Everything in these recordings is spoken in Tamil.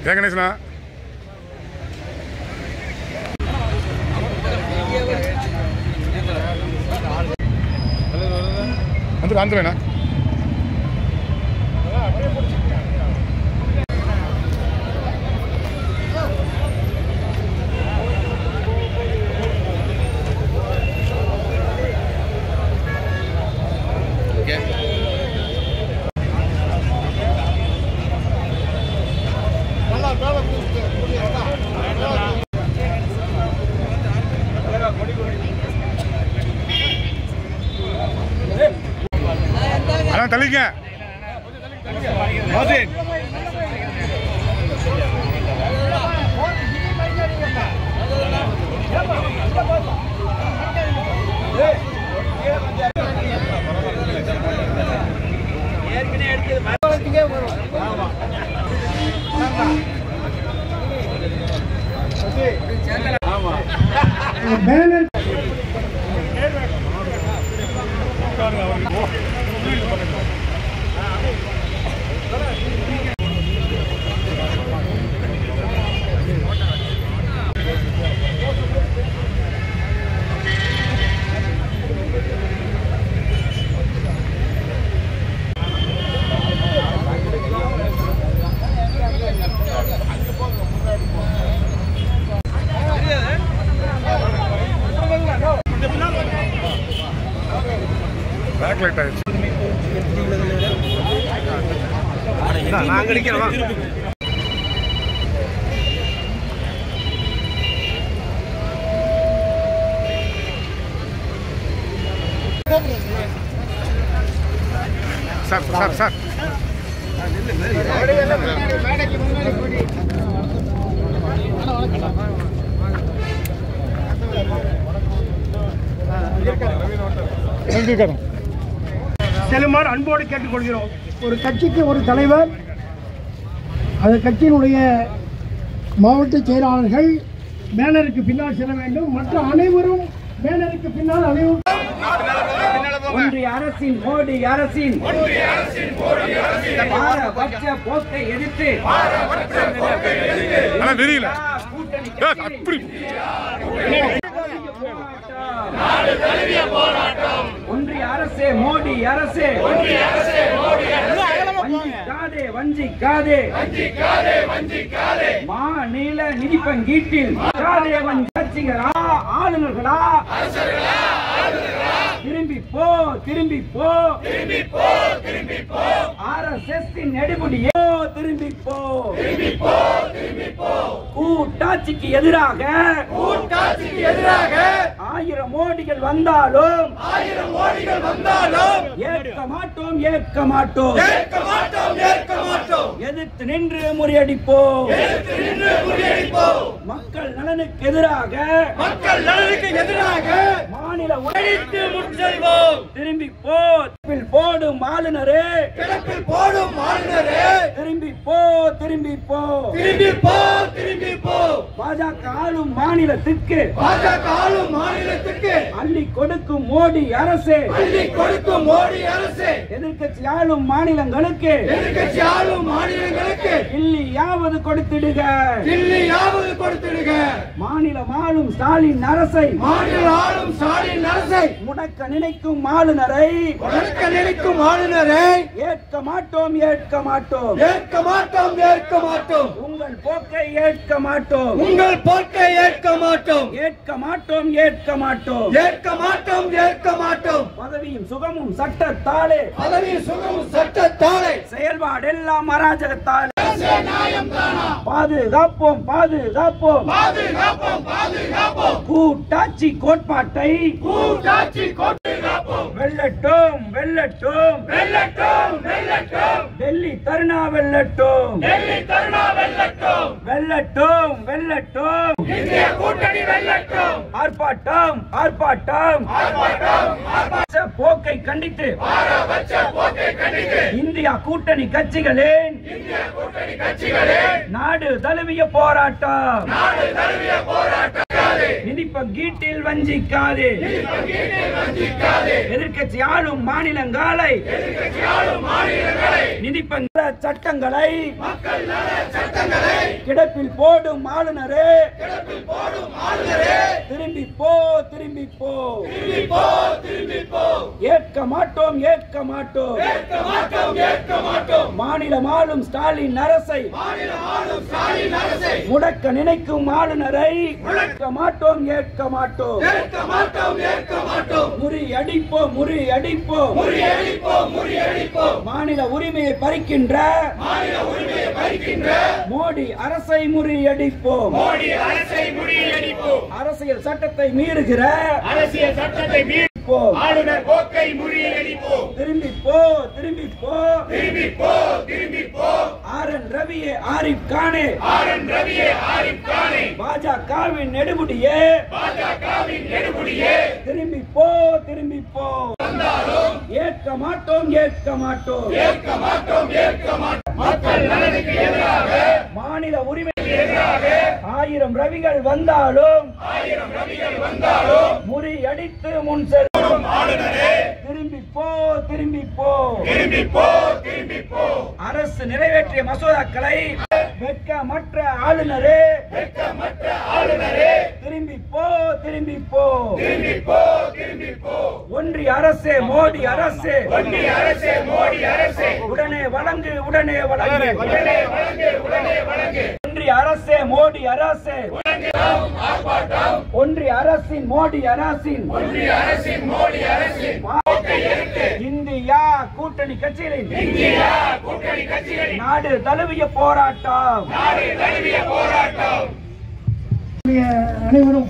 கணேசனா வந்து வந்துடுவேண்ணா அதான் தள்ளிங்க பேக்லைட் ஆயிடுச்சு நாங்கள் அடிக்கிறோம் சார் சார் சார் செல்லுமாறு அன்போடு கேட்டுக்கொள்கிறோம். ஒரு கட்சிக்கு ஒரு தலைவர், அந்த கட்சியினுடைய மாவட்ட செயலாளர்கள் பேனருக்கு பின்னால் செல்ல வேண்டும். மற்ற அனைவரும் பேனருக்கு பின்னால் அனைவரும் ஒன்றிய அரசின் மோடி அரசின் பாரபட்ச போக்கை எதிர்த்து ஒன்றிய அரசே மோடி அரசே வஞ்சிக்காதே மாநில நிதி பங்கீட்டில் கட்சிகளா ஆளுநர்களா திரும்பி போ RSS நெடுமுடியோ திரும்பி போ கூட்டாட்சிக்கு எதிராக 1000 மோடிகள் வந்தாலும் ஏற்க மாட்டோம் எதிர்த்து நின்று முறியடிப்போம் மக்கள் நலனுக்கு எதிராக மாநில ஒழித்து முன்செல்வோம் திரும்பி போடும் ஆளுநரே திரும்பி போ பாஜக ஆளும் மாநிலத்துக்கு அள்ளி கொடுக்கும் மோடி அரசே எதிர்கட்சி ஆளும் மாநிலங்களுக்கு இல்லையாவது கொடுத்திடுக மாநிலம் ஆளும் ஸ்டாலின் அரசை முடக்க நினைக்கும் ஆளுநரை ஏற்க மாட்டோம் உங்கள் போக்கை ஏற்க மாட்டோம் பதவியும் சுகமும் சட்டத்தாலே செயல்பாடெல்லாம் அராஜகத்தாலே பாதுகாப்போம் கூட்டாட்சி கோட்பாட்டை வெல்லட்டும் டெல்லி தருணா வெல்லட்டும் இந்திய கூட்டணி வெல்லட்டும் ஆர்ப்பாட்டம் போக்கை கண்டித்து இந்தியா கூட்டணி கட்சிகளின் நாடு தழுவிய போராட்டம் நிதி பங்கீட்டில் வஞ்சிக்காதே. எதிர்க்கட்சி ஆளும் மாநிலங்களை நிதி பங்கிட சட்டங்களை கிடப்பில் போடும் ஆளுநரே, திரும்பி போ, திரும்பி போ. ஏற்க மாட்டோம், ஏற்க மாட்டோம். மாநிலம் ஆளும் ஸ்டாலின் அரசை முடக்க நினைக்கும் ஆளுநரை முடக்க மாட்டோம், ஏற்க மாட்டோம். முறியடிப்போம், முறியடிப்போம். மாநில உரிமையை பறிக்கின்ற மோடி அரசை முறியடிப்போம். அரசியல் சட்டத்தை மீறுகிற ஆளுநர் போக்கை முறியடிப்போம். திரும்பி போ, திரும்பி போ. ஆர்.என். ரவியே, ஆரிஃப் கானே, பாஜகவின் நெடுமுடியே, திரும்பி போ, திரும்பி போ. ஏற்க மாட்டோம், ஏற்க மாட்டோம். மாநில உரிமை 1000 ரவிகள் வந்தாலும் முறியடித்து முன் செல்லும் ஆளுநரே, திரும்பி போ, திரும்பி போ. அரசு நிறைவேற்றிய மசோதாக்களை வெட்கமற்ற ஆளுநரே, திரும்பி போ, திரும்பி போ. ஒன்றிய அரசே, மோடி அரசே, உடனே வழங்கு, உடனே வழங்கு. ஒன்றிய அரசே, மோடி அரசே, ஒன்றிய அரசின் மோடி அரசின் இந்தியா கூட்டணி கட்சிகளின் நாடு தழுவிய போராட்டம். அனைவரும்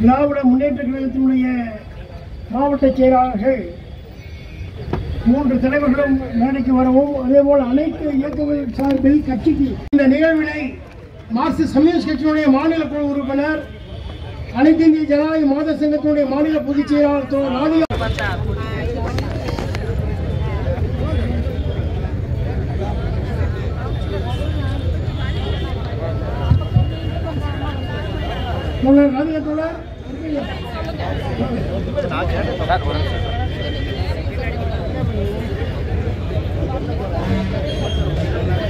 திராவிட முன்னேற்ற கழகத்தினுடைய மாவட்ட செயலாளர்கள் 3 தலைவர்களும் மேடைக்கு வரவும், அதேபோல் அனைத்து இயக்கங்கள் சார்பில் கட்சிக்கு இந்த நிகழ்வினை மார்க்சிஸ்ட் கம்யூனிஸ்ட் கட்சியினுடைய மாநில குழு உறுப்பினர், அனைத்து இந்திய ஜனநாயக மாத சங்கத்தினுடைய மாநில பொதுச் செயலாளர் ராதிகா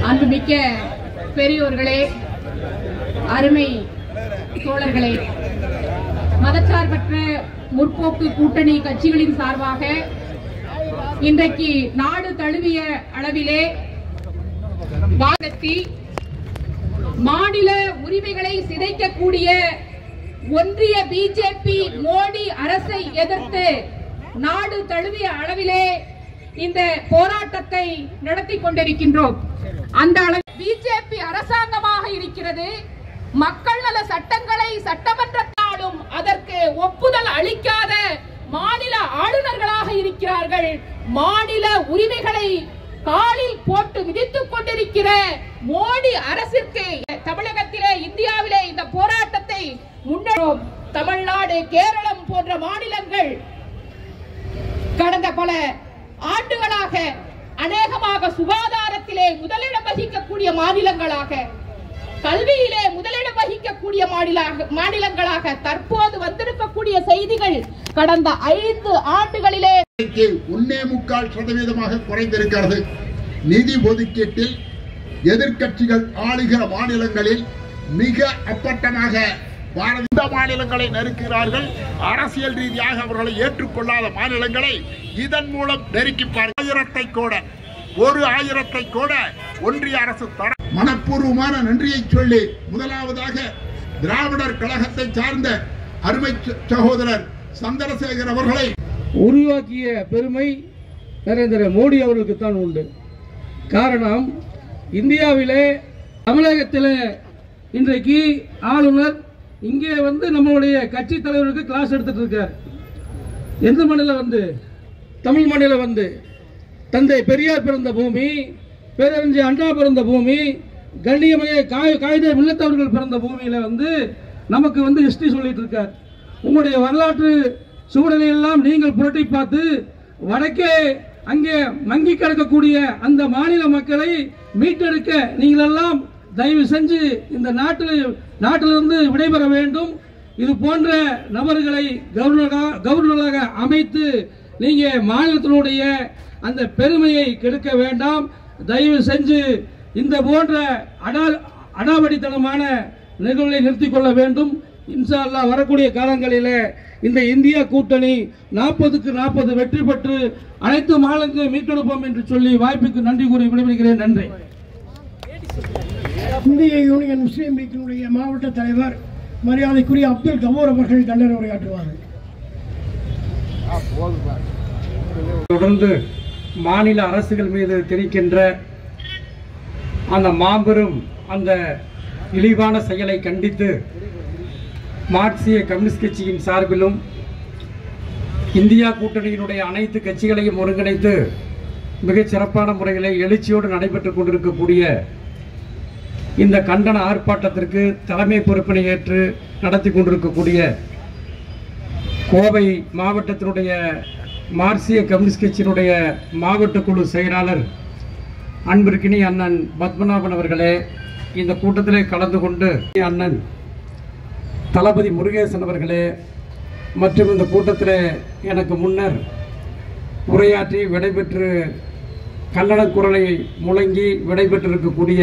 அன்புமிக்க பெரியோர்களே, அருமை தோழர்களே, மதச்சார்பற்ற முற்போக்கு கூட்டணி கட்சிகளின் சார்பாக இன்றைக்கு நாடு தழுவிய அளவிலே வாதத்தி மாநில உரிமைகளை சிதைக்கக்கூடிய ஒன்றிய பிஜேபி மோடி அரசை எதிர்த்து நாடு தழுவிய அளவிலே இந்த போராட்டத்தை நடத்தி கொண்டிருக்கின்றோம். அந்த அளவில் பிஜேபி அரசாங்கமாக இருக்கிறது. மக்கள் நல சட்டங்களை சட்டமன்றத்தாலும் அதற்கு ஒப்புதல் அளிக்காத மாநில ஆளுநர்களாக இருக்கிறார்கள். மாநில உரிமைகளை காலில் போட்டு மிதித்துக் கொண்டிருக்கிற மோடி அரசிற்கு தமிழகத்திலே, இந்தியாவிலே இந்த போராட்டத்தை முன்னேறும். தமிழ்நாடு, கேரளம் போன்ற மாநிலங்கள் கடந்த பல ஆண்டுகளாக அநேகமாக சுகாதாரத்திலே முதலிடம் வகிக்கக்கூடிய மாநிலங்களாக, கல்வியிலே முதலிடம் வகிக்கக்கூடிய மாநிலங்களாக தற்போது வந்திருக்கக்கூடிய செய்திகள் கடந்த 5 ஆண்டுகளிலே 1.25% குறைந்திருக்கிறது. நிதி ஒதுக்கீட்டில் எதிர்க்கட்சிகள் ஆளுகிற மாநிலங்களில் மிக அப்பட்டமாக பாரத மாநிலங்களை நெருக்கிறார்கள். அரசியல் ரீதியாக அவர்களை ஏற்றுக்கொள்ளாத மாநிலங்களை இதன் மூலம் நெருக்கிப்பார்கள். 1000 கூட ஒன்றிய அரசு தர மனப்பூர்வமான நன்றியை சொல்லி, முதலாவதாக திராவிடர் கழகத்தை சார்ந்த அருமை சகோதரர் சந்திரசேகர் அவர்களை உருவாக்கிய பெருமை நரேந்திர மோடி அவர்களுக்கு தான் உண்டு. காரணம், இந்தியாவிலே தமிழகத்தில் இன்றைக்கு ஆளுநர் இங்கே வந்து நம்மளுடைய கட்சி தலைவருக்கு கிளாஸ் எடுத்துட்டு இருக்கார். எந்த மாநிலம் வந்து? தமிழ் மாநிலம் வந்து. தந்தை பெரியார் பிறந்த பூமி, பேரறிஞர் அண்ணா பிறந்த பூமி, கண்ணியமய காயிதே மில்லத் அவர்கள் பிறந்த பூமியில வந்து நமக்கு வந்து ஹிஸ்டரி சொல்லிட்டு இருக்கார். உங்களுடைய வரலாற்று சூழலை எல்லாம் நீங்கள் புரட்டி பார்த்து வடக்கே அங்கே மங்கி கிடக்கக்கூடிய அந்த மாநில மக்களை மீட்டெடுக்க நீங்கள் எல்லாம் தயவு செஞ்சு இந்த நாட்டிலிருந்து விடைபெற வேண்டும். இது போன்ற நபர்களை கவர்னராக அமைத்து நீங்க மாநிலத்தினுடைய அந்த பெருமையை கெடுக்க வேண்டாம். தயவு செஞ்சு இந்த போன்ற அடாவடித்தனமான நிகழ்வுகளை நிறுத்திக் கொள்ள வேண்டும். இன்ஷா அல்லாஹ் வரக்கூடிய காலங்களில் இந்த இந்தியா கூட்டணி 40க்கு 40 வெற்றி பெற்று அனைத்து மாநிலங்களையும் மீட்டெடுப்போம் என்று சொல்லி வாய்ப்புக்கு நன்றி கூறி விடைபெறுகிறேன். நன்றி. இந்திய யூனியன் முஸ்லீம் லீக்கினுடைய மாவட்ட தலைவர் மரியாதைக்குரிய அப்துல் கபூர் அவர்கள் கண்டன உரையாற்றுவார்கள். தொடர்ந்து மாநில அரசுகள் மீது திணிக்கின்ற அந்த மாபெரும் அந்த இழிவான செயலை கண்டித்து மார்க்சிய கம்யூனிஸ்ட் கட்சியின் சார்பிலும் இந்தியா கூட்டணியினுடைய அனைத்து கட்சிகளையும் ஒருங்கிணைத்து மிகச் சிறப்பான முறையில் எழுச்சியோடு நடைபெற்றுக் கொண்டிருக்கக்கூடிய இந்த கண்டன ஆர்ப்பாட்டத்திற்கு தலைமை பொறுப்பினை ஏற்று நடத்தி கொண்டிருக்கக்கூடிய கோவை மாவட்டத்தினுடைய மார்க்சிய கம்யூனிஸ்ட் கட்சியினுடைய மாவட்ட குழு செயலாளர் அன்பிற்கினி அண்ணன் பத்மநாபன் அவர்களே, இந்த கூட்டத்திலே கலந்து கொண்டு அண்ணன் தளபதி முருகேசன் அவர்களே மற்றும் இந்த கூட்டத்தில் எனக்கு முன்னர் உரையாற்றி விடைபெற்று கண்டன குரலை முழங்கி விடைபெற்றிருக்கக்கூடிய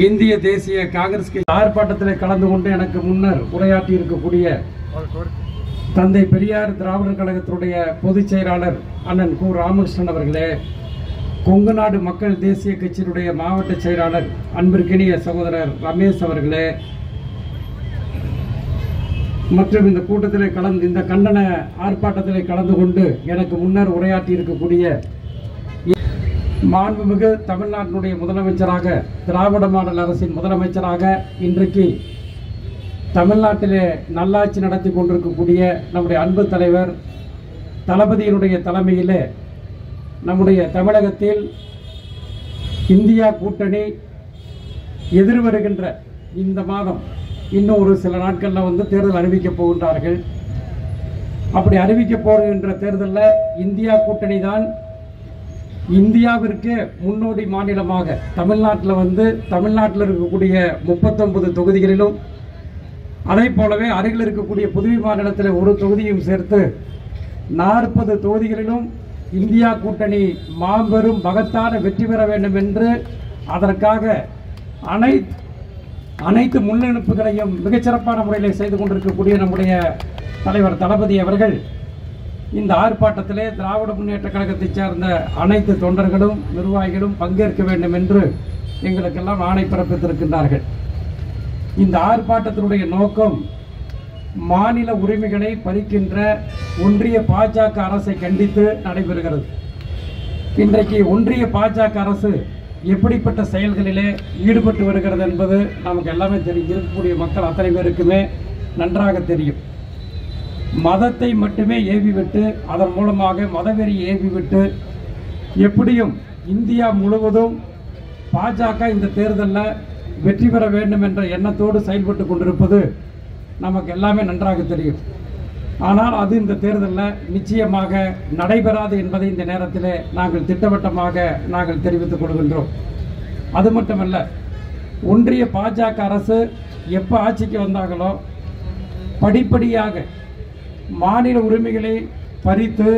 இந்திய தேசிய காங்கிரஸ் கட்சி ஆர்ப்பாட்டத்தில் கலந்து கொண்டு எனக்கு முன்னர் உரையாற்றி இருக்கக்கூடிய தந்தை பெரியார் திராவிடர் கழகத்தினுடைய பொதுச் செயலாளர் அண்ணன் கு ராமகிருஷ்ணன் அவர்களே, கொங்கு நாடு மக்கள் தேசிய கட்சியினுடைய மாவட்ட செயலாளர் அன்பிற்கினிய சகோதரர் ரமேஷ் அவர்களே மற்றும் இந்த கூட்டத்தில் இந்த கண்டன ஆர்ப்பாட்டத்தில் கலந்து கொண்டு எனக்கு முன்னர் உரையாற்றி இருக்கக்கூடிய மாண்புமிகு தமிழ்நாட்டினுடைய முதலமைச்சராக, திராவிட மாடல் அரசின் முதலமைச்சராக இன்றைக்கு தமிழ்நாட்டிலே நல்லாட்சி நடத்தி கொண்டிருக்கக்கூடிய நம்முடைய அன்பு தலைவர் தளபதியினுடைய தலைமையிலே நம்முடைய தமிழகத்தில் இந்தியா கூட்டணி எதிர்வருகின்ற இந்த மாதம் இன்னும் ஒரு சில நாட்களில் தேர்தல் அறிவிக்கப் போகின்றார்கள். அப்படி அறிவிக்கப் போகின்ற தேர்தலில் இந்தியா கூட்டணி தான் இந்தியாவிற்கு முன்னோடி மாநிலமாக தமிழ்நாட்டில் இருக்கக்கூடிய 39 தொகுதிகளிலும் அதே போலவே அருகில் இருக்கக்கூடிய புதுவை மாநிலத்தில் ஒரு தொகுதியும் சேர்த்து 40 தொகுதிகளிலும் இந்தியா கூட்டணி மாபெரும் மகத்தான வெற்றி பெற வேண்டும் என்று அதற்காக அனைத்து முன்னெடுப்புகளையும் மிகச்சிறப்பான முறையில் செய்து கொண்டிருக்கக்கூடிய நம்முடைய தலைவர் தளபதி அவர்கள் இந்த ஆர்ப்பாட்டத்திலே திராவிட முன்னேற்ற கழகத்தைச் சேர்ந்த அனைத்து தொண்டர்களும் நிர்வாகிகளும் பங்கேற்க வேண்டும் என்று எங்களுக்கெல்லாம் ஆணை பிறப்பித்திருக்கின்றார்கள். இந்த ஆர்ப்பாட்டத்தினுடைய நோக்கம் மாநில உரிமைகளை பறிக்கின்ற ஒன்றிய பாஜக அரசை கண்டித்து நடைபெறுகிறது. இன்றைக்கு ஒன்றிய பாஜக அரசு எப்படிப்பட்ட செயல்களிலே ஈடுபட்டு வருகிறது என்பது நமக்கு எல்லாமே தெரியும். இருக்கக்கூடிய மக்கள் அத்தனை பேருக்குமே நன்றாக தெரியும். மதத்தை மட்டுமே ஏவிவிட்டு அதன் மூலமாக மதவெறி ஏவிவிட்டு எப்படியும் இந்தியா முழுவதும் பாஜக இந்த தேர்தலில் வெற்றி பெற வேண்டும் என்ற எண்ணத்தோடு செயல்பட்டு கொண்டிருப்பது நமக்கு எல்லாமே நன்றாக தெரியும். ஆனால் அது இந்த தேர்தலில் நிச்சயமாக நடைபெறாது என்பதை இந்த நேரத்தில் நாங்கள் திட்டவட்டமாக தெரிவித்துக் கொள்கின்றோம். அது மட்டுமல்ல, ஒன்றிய பாஜக அரசு எப்போ ஆட்சிக்கு வந்தாங்களோ படிப்படியாக மாநில உரிமைகளை பறித்து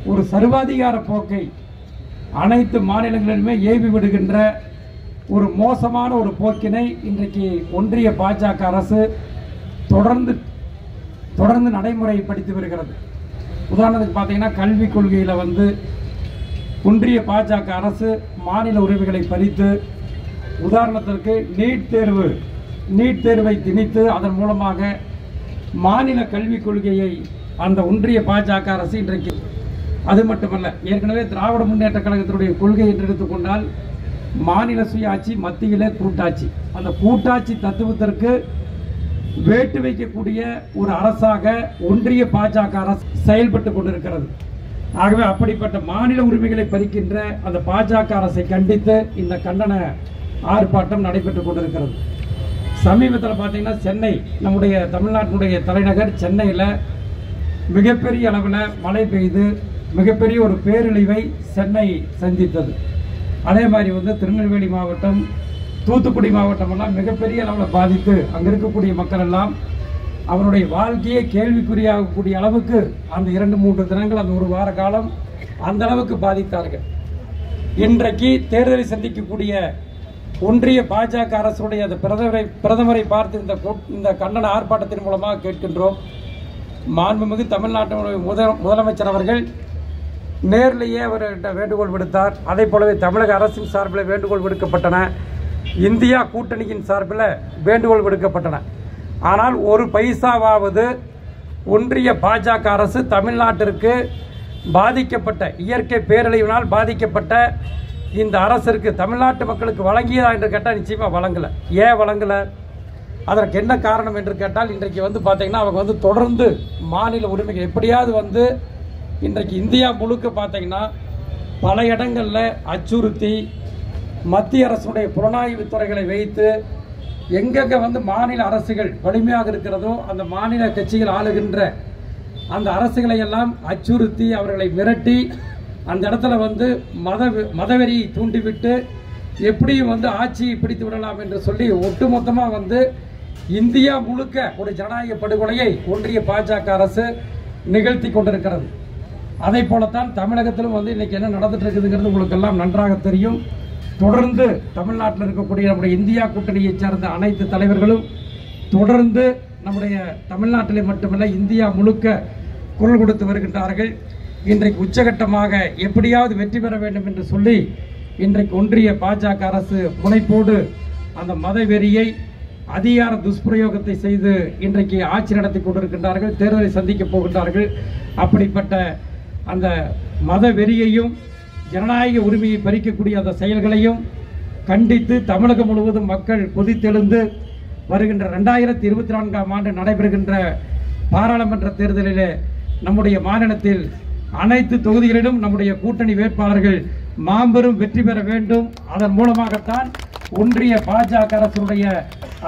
ஒரு சர்வாதிகார போக்கை அனைத்து மாநிலங்களிலுமே ஏவி விடுகின்ற ஒரு மோசமான ஒரு போக்கினை இன்றைக்கு ஒன்றிய பாஜக அரசு தொடர்ந்து நடைமுறைப்படுத்தி வருகிறது. உதாரணத்துக்கு பார்த்தீங்கன்னா, கல்விக் கொள்கையில் ஒன்றிய பாஜக அரசு மாநில உரிமைகளை பறித்து, உதாரணத்திற்கு நீட் தேர்வை திணித்து அதன் மூலமாக மாநில கல்விக் கொள்கையை அந்த ஒன்றிய பாஜக அரசு இன்றைக்கு, அது மட்டுமல்ல, ஏற்கனவே திராவிட முன்னேற்ற கழகத்தினுடைய கொள்கை என்று எடுத்துக்கொண்டால் மாநில சுயாட்சி, மத்தியிலே கூட்டாட்சி, அந்த கூட்டாட்சி தத்துவத்திற்கு வேட்டு வைக்கக்கூடிய ஒரு அரசாக ஒன்றிய பாஜக அரசு செயல்பட்டு கொண்டிருக்கிறது. ஆகவே அப்படிப்பட்ட மாநில உரிமைகளை பறிக்கின்ற அந்த பாஜக அரசை கண்டித்து இந்த கண்டன ஆர்ப்பாட்டம் நடைபெற்றுக் கொண்டிருக்கிறது. சமீபத்தில் பார்த்தீங்கன்னா, சென்னை, நம்முடைய தமிழ்நாட்டினுடைய தலைநகர் சென்னையில் மிகப்பெரிய அளவில் மழை பெய்து மிகப்பெரிய ஒரு பேரழிவை சென்னை சந்தித்தது. அதே மாதிரி திருநெல்வேலி மாவட்டம், தூத்துக்குடி மாவட்டம் எல்லாம் மிகப்பெரிய அளவில் பாதித்து அங்கே இருக்கக்கூடிய மக்கள் எல்லாம் அவருடைய வாழ்க்கையை கேள்விக்குறியாகக்கூடிய அளவுக்கு அந்த 2-3 தினங்கள் அந்த ஒரு வார காலம் அந்த அளவுக்கு பாதித்தார்கள். இன்றைக்கு தேர்தலை சந்திக்கக்கூடிய ஒன்றிய பாஜக அரசுடைய அந்த பிரதமரை பார்த்து இந்த கண்டன ஆர்ப்பாட்டத்தின் மூலமாக கேட்கின்றோம். மாண்புமிகு தமிழ்நாட்டினுடைய முதலமைச்சர் அவர்கள் நேரிலேயே அவர்கிட்ட வேண்டுகோள் விடுத்தார். அதே போலவே தமிழக அரசின் சார்பில் வேண்டுகோள் விடுக்கப்பட்டன, இந்தியா கூட்டணியின் சார்பில் வேண்டுகோள் விடுக்கப்பட்டன. ஆனால் ஒரு பைசாவாவது ஒன்றிய பாஜக அரசு தமிழ்நாட்டிற்கு பாதிக்கப்பட்ட இயற்கை பேரழிவினால் பாதிக்கப்பட்ட இந்த அரசிற்கு தமிழ்நாட்டு மக்களுக்கு வழங்கியதா என்று கேட்டால் நிச்சயமாக வழங்கலை. ஏன் வழங்கலை? அதற்கு என்ன காரணம் என்று கேட்டால் இன்றைக்கு பார்த்தீங்கன்னா அவங்க தொடர்ந்து மாநில உரிமைகள் எப்படியாவது இன்றைக்கு இந்தியா முழுக்க பார்த்தீங்கன்னா பல இடங்களில் அச்சுறுத்தி மத்திய அரசுடைய புலனாய்வு துறைகளை வைத்து எங்கெங்கே மாநில அரசுகள் வலிமையாக இருக்கிறதோ அந்த மாநில கட்சிகள் ஆளுகின்ற அந்த அரசுகளை எல்லாம் அச்சுறுத்தி அவர்களை மிரட்டி அந்த இடத்துல மதவெறியை தூண்டிவிட்டு எப்படியும் ஆட்சியை பிடித்து விடலாம் என்று சொல்லி ஒட்டுமொத்தமாக இந்தியா முழுக்க ஒரு ஜனநாயக படுகொலையை ஒன்றிய பாஜக அரசு நிகழ்த்தி கொண்டிருக்கிறது. அதை போலத்தான் தமிழகத்திலும் இன்னைக்கு என்ன நடந்துட்டு இருக்குதுங்கிறது உங்களுக்கு எல்லாம் நன்றாக தெரியும். தொடர்ந்து தமிழ்நாட்டில் இருக்கக்கூடிய நம்முடைய இந்தியா கூட்டணியை சேர்ந்த அனைத்து தலைவர்களும் தொடர்ந்து நம்முடைய தமிழ்நாட்டிலே மட்டுமல்ல இந்தியா முழுக்க குரல் கொடுத்து வருகின்றார்கள். இன்றைக்கு உச்சகட்டமாக எப்படியாவது வெற்றி பெற வேண்டும் என்று சொல்லி இன்றைக்கு ஒன்றிய பாஜக அரசு முனைப்போடு அந்த மதவெறியை அதிகார துஷ்பிரயோகத்தை செய்து இன்றைக்கு ஆட்சி நடத்தி கொண்டிருக்கின்றார்கள். தேர்தலை சந்திக்கப் போகின்றார்கள். அப்படிப்பட்ட அந்த மதவெறியையும் ஜனநாயக உரிமையை பறிக்கக்கூடிய அந்த செயல்களையும் கண்டித்து தமிழகம் முழுவதும் மக்கள் கொதித்தெழுந்து வருகின்ற 2024ஆம் ஆண்டு நடைபெறுகின்ற பாராளுமன்ற தேர்தலிலே நம்முடைய மாநிலத்தில் அனைத்து தொகுதிகளிலும் நம்முடைய கூட்டணி வேட்பாளர்கள் மாபெரும் வெற்றி பெற வேண்டும். அதன் மூலமாகத்தான் ஒன்றிய பாஜக அரசுடைய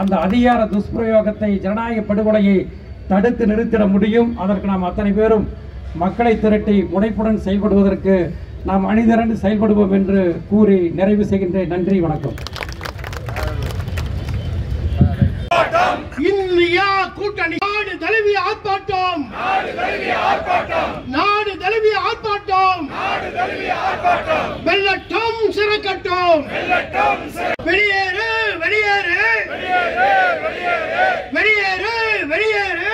அந்த அதிகார துஷ்பிரயோகத்தை ஜனநாயக படுகொலையை தடுத்து நிறுத்திட முடியும். அதற்கு நாம் அத்தனை பேரும் மக்களை திரட்டி முனைப்புடன் செயல்படுவதற்கு நாம் அணிதிரண்டு செயல்படுவோம் என்று கூறி நிறைவு செய்கின்றேன். நன்றி, வணக்கம். இந்தியா கூட்டணி நாடு தழுவிய ஆர்ப்பாட்டம், நாடு தழுவிய ஆர்ப்பாட்டம், வெள்ளட்டும் சிறக்கட்டும், வெளியேறு வெளியேறு வெளியேறு வெளியேறு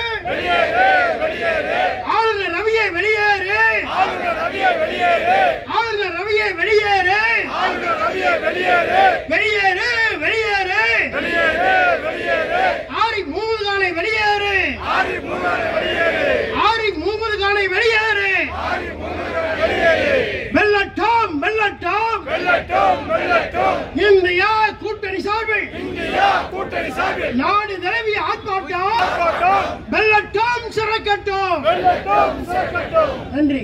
ஆளுநர் ரவியை வெளியேறு, ஆளுநர் ரவியை வெளியேறு, வெளியேறு வெளியேறு ஆரிஃப் முகமது கானை வெளியேறு, ஆரிஃப் முகமது கானை வெளியேறு, வெள்ளட்டும் வெள்ளட்டும் வெள்ளட்டும் இந்தியா கூட்டணி சார்பில் நாடு தழுவிய ஆர்ப்பாட்டம், வெள்ளட்டும் சிறக்கட்டும். நன்றி.